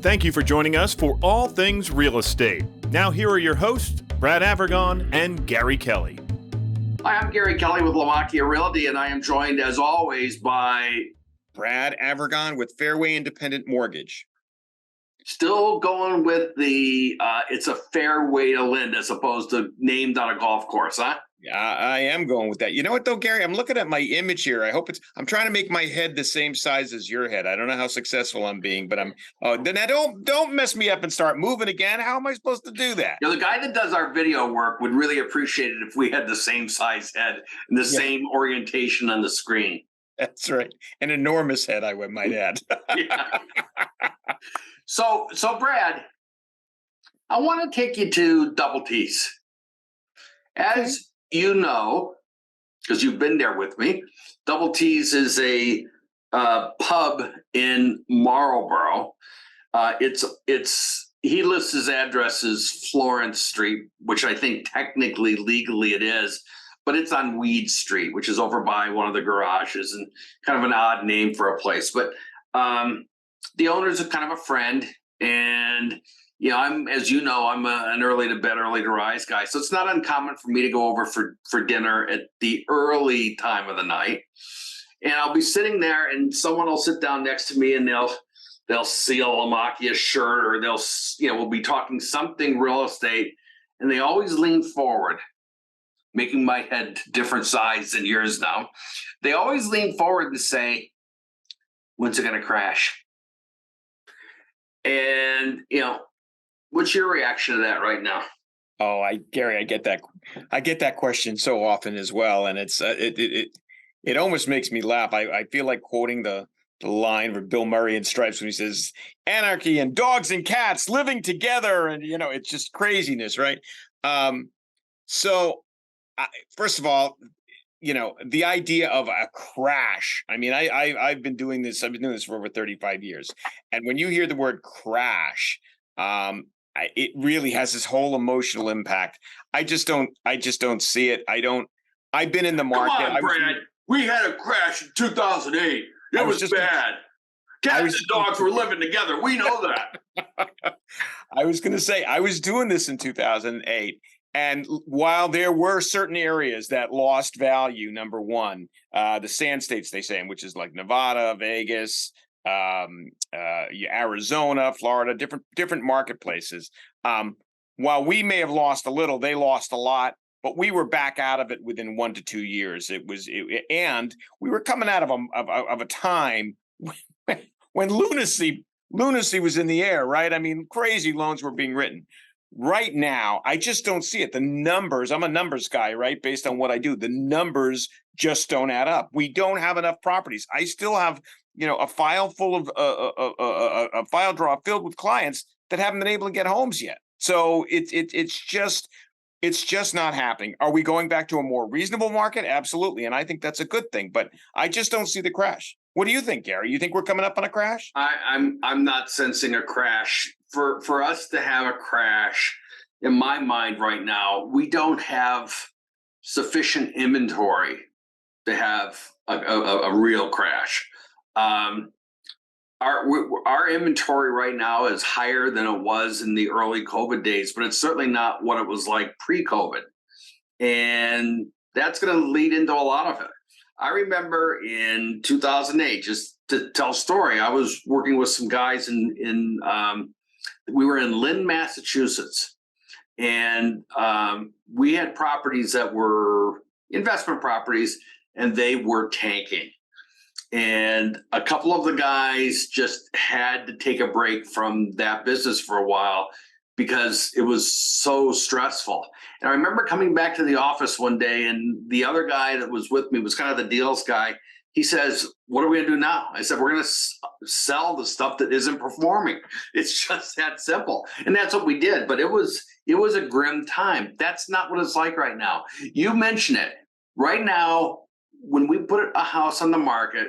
Thank you for joining us for All Things Real Estate. Now here are your hosts, Brad Avergon and Gary Kelley. Hi, I'm Gary Kelley with Lomacchia Realty, and I am joined, as always, by Brad Avergon with Fairway Independent Mortgage. Still going with the it's a fair way to lend as opposed to named on a golf course, huh? Yeah, I am going with that. You know what, though, Gary? I'm looking at my image here. I'm trying to make my head the same size as your head. I don't know how successful I'm being, but then don't mess me up and start moving again. How am I supposed to do that? You know, the guy that does our video work would really appreciate it if we had the same size head and the same orientation on the screen. That's right. An enormous head, I might add. Yeah. So Brad, I want to take you to Double T's. As you know, because you've been there with me, Double T's is a pub in Marlboro. He lists his address as Florence Street, which I think technically, legally it is, but it's on Weed Street, which is over by one of the garages, and kind of an odd name for a place. But the owner's kind of a friend, and I'm an early to bed, early to rise guy. So it's not uncommon for me to go over for dinner at the early time of the night. And I'll be sitting there and someone will sit down next to me and they'll see a Lomacchia shirt, or we'll be talking something real estate. And they always lean forward, making my head different size than yours now. They always lean forward and say, "When's it going to crash?" And, what's your reaction to that right now? Oh, Gary, I get that. I get that question so often as well, and it almost makes me laugh. I feel like quoting the line for Bill Murray in Stripes when he says, "Anarchy and dogs and cats living together," and it's just craziness, right? First of all, the idea of a crash. I mean, I've been doing this. I've been doing this for over 35 years, and when you hear the word crash, it really has this whole emotional impact. I just don't see it. I've been in the market. Come on, Brad. We had a crash in 2008. It was bad. Cats and dogs were living together. We know that. I was going to say, I was doing this in 2008. And while there were certain areas that lost value, number one, the sand states, they say, which is like Nevada, Vegas, Arizona, Florida, different marketplaces. While we may have lost a little, they lost a lot, but we were back out of it within 1 to 2 years. And we were coming out of a time when lunacy was in the air, right? I mean, crazy loans were being written. Right now, I just don't see it. The numbers, I'm a numbers guy, right? Based on what I do, the numbers just don't add up. We don't have enough properties. I still have, a file full of a file drawer filled with clients that haven't been able to get homes yet. So it's just not happening. Are we going back to a more reasonable market? Absolutely. And I think that's a good thing, but I just don't see the crash. What do you think, Gary? You think we're coming up on a crash? I'm not sensing a crash. For us to have a crash, in my mind right now, we don't have sufficient inventory to have a real crash. Our inventory right now is higher than it was in the early COVID days, but it's certainly not what it was like pre-COVID. And that's going to lead into a lot of it. I remember in 2008, just to tell a story, I was working with some guys we were in Lynn, Massachusetts, and we had properties that were investment properties, and they were tanking. And a couple of the guys just had to take a break from that business for a while because it was so stressful. And I remember coming back to the office one day, and the other guy that was with me was kind of the deals guy. He says, "What are we going to do now?" I said, "We're going to sell the stuff that isn't performing." It's just that simple. And that's what we did. But it was a grim time. That's not what it's like right now. You mentioned it. Right now, when we put a house on the market,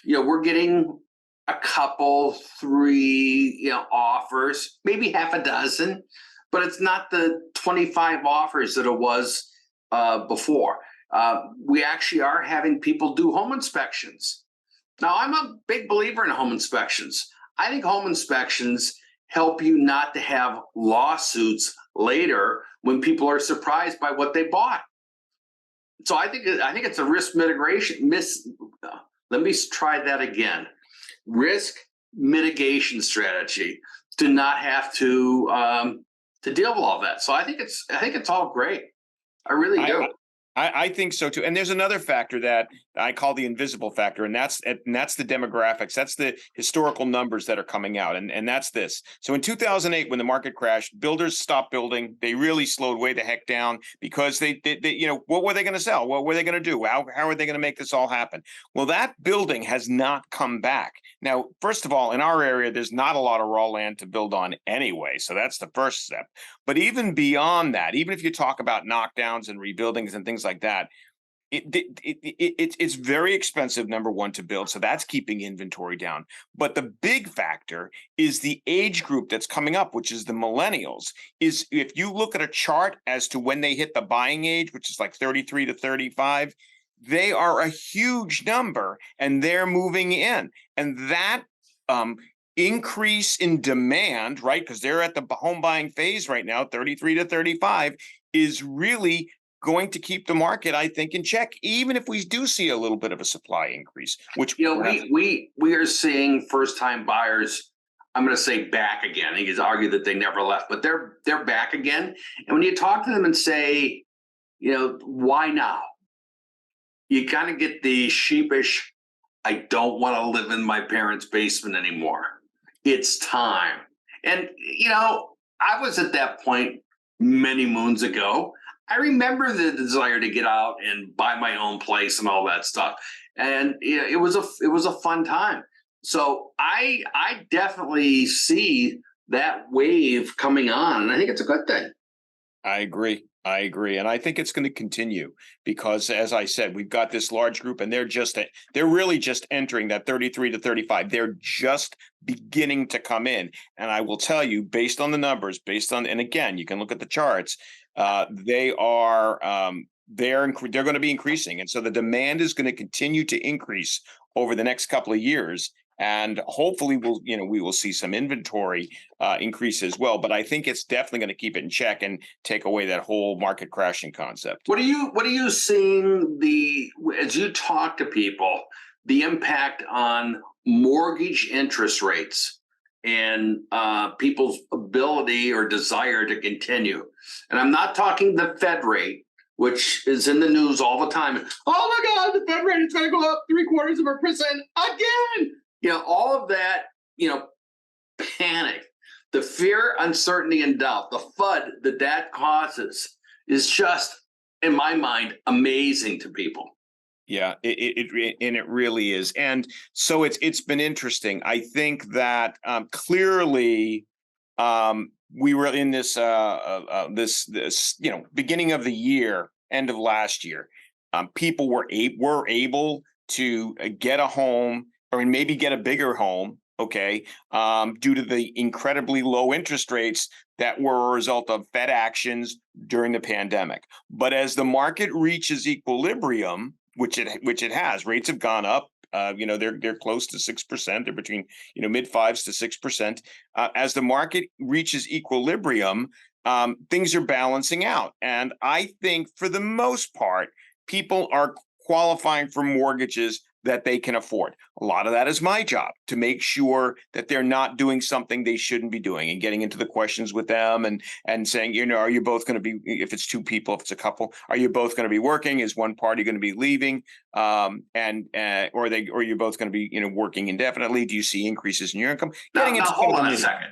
we're getting a couple, 3, offers, maybe half a dozen, but it's not the 25 offers that it was before. We actually are having people do home inspections. Now, I'm a big believer in home inspections. I think home inspections help you not to have lawsuits later when people are surprised by what they bought. So I think it's a risk mitigation. Let me try that again. Risk mitigation strategy to not have to deal with all that. So I think it's all great. I really do. I think so too. And there's another factor that I call the invisible factor, and that's the demographics. That's the historical numbers that are coming out, and that's this. So in 2008, when the market crashed, builders stopped building. They really slowed way the heck down because they what were they going to sell? What were they going to do? How are they going to make this all happen? Well, that building has not come back. Now, first of all, in our area, there's not a lot of raw land to build on anyway, so that's the first step. But even beyond that, even if you talk about knockdowns and rebuildings and things like that, it's very expensive, number one, to build. So that's keeping inventory down. But the big factor is the age group that's coming up, which is the millennials. Is if you look at a chart as to when they hit the buying age, which is like 33 to 35, they are a huge number and they're moving in. And that increase in demand, right? Because they're at the home buying phase right now, 33 to 35, is really going to keep the market, I think, in check, even if we do see a little bit of a supply increase, which we are seeing first time buyers. I'm going to say back again. You could argue that they never left, but they're back again. And when you talk to them and say, why now? You kind of get the sheepish, I don't want to live in my parents' basement anymore. It's time. And, I was at that point many moons ago. I remember the desire to get out and buy my own place and all that stuff. And it was a fun time. So I definitely see that wave coming on, and I think it's a good thing. I agree. And I think it's going to continue because, as I said, we've got this large group and they're really just entering that 33 to 35. They're just beginning to come in. And I will tell you, based on the numbers, and again, you can look at the charts, they're going to be increasing. And so the demand is going to continue to increase over the next couple of years. And hopefully we will see some inventory increase as well. But I think it's definitely going to keep it in check and take away that whole market crashing concept. What are you seeing as you talk to people, the impact on mortgage interest rates and people's ability or desire to continue? And I'm not talking the Fed rate, which is in the news all the time. Oh my God, the Fed rate is going to go up 0.75% again. All of that, panic, the fear, uncertainty, and doubt, the FUD that causes is just, in my mind, amazing to people. Yeah, it really is. And so it's been interesting. I think that clearly we were in this beginning of the year, end of last year. People were able to get a home, or maybe get a bigger home, okay, due to the incredibly low interest rates that were a result of Fed actions during the pandemic. But as the market reaches equilibrium, which it has, rates have gone up. They're close to 6%. They're between mid 5s to 6%. As the market reaches equilibrium, things are balancing out, and I think for the most part, people are qualifying for mortgages that they can afford. A lot of that is my job, to make sure that they're not doing something they shouldn't be doing, and getting into the questions with them and saying, are you both going to be, if it's two people, if it's a couple, are you both going to be working? Is one party going to be leaving? Or are you both going to be, working indefinitely? Do you see increases in your income? Now, hold on a second.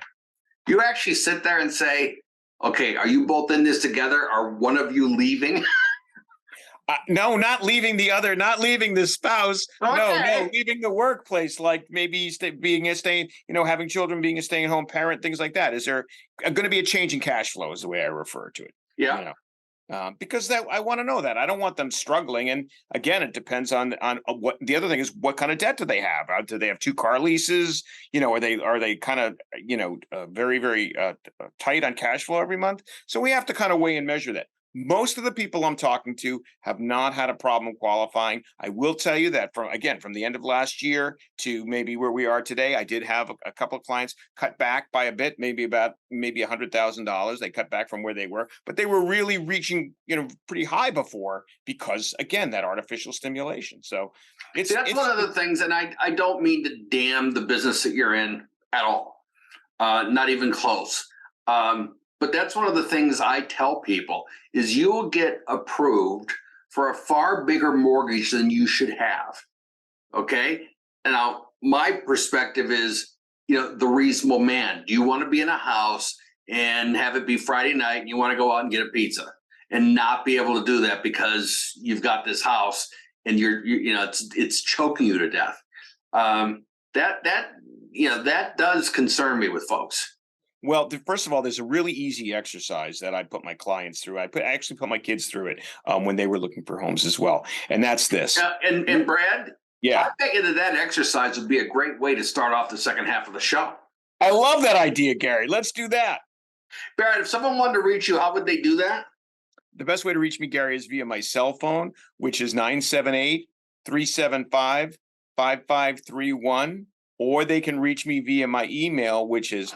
You actually sit there and say, okay, are you both in this together? Are one of you leaving? No, not leaving the spouse. Okay. No, leaving the workplace, like maybe having children, being a stay-at-home parent, things like that. Is there going to be a change in cash flow is the way I refer to it. Yeah. Because I want to know that. I don't want them struggling. And again, it depends on what the other thing is. What kind of debt do they have? Do they have 2 car leases? Are they kind of very, very tight on cash flow every month? So we have to kind of weigh and measure that. Most of the people I'm talking to have not had a problem qualifying. I will tell you that from the end of last year to maybe where we are today, I did have a couple of clients cut back by a bit, maybe $100,000. They cut back from where they were, but they were really reaching, pretty high before because, again, that artificial stimulation. So that's one of the things, and I don't mean to damn the business that you're in at all, not even close. But that's one of the things I tell people is you will get approved for a far bigger mortgage than you should have. Okay. And now my perspective is, the reasonable man. Do you want to be in a house and have it be Friday night and you want to go out and get a pizza and not be able to do that because you've got this house and it's choking you to death? That does concern me with folks. Well, first of all, there's a really easy exercise that I put my clients through. I actually put my kids through it when they were looking for homes as well. And that's this. And Brad, yeah, I bet that exercise would be a great way to start off the second half of the show. I love that idea, Gary. Let's do that. Brad, if someone wanted to reach you, how would they do that? The best way to reach me, Gary, is via my cell phone, which is 978-375-5531. Or they can reach me via my email, which is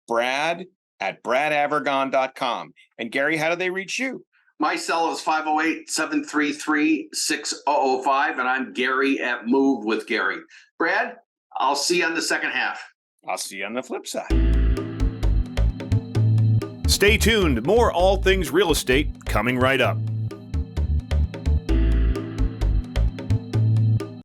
brad@bradavergon.com. And Gary, how do they reach you? My cell is 508-733-6005, and I'm Gary at Move with Gary. Brad, I'll see you on the second half. I'll see you on the flip side. Stay tuned. More All Things Real Estate coming right up.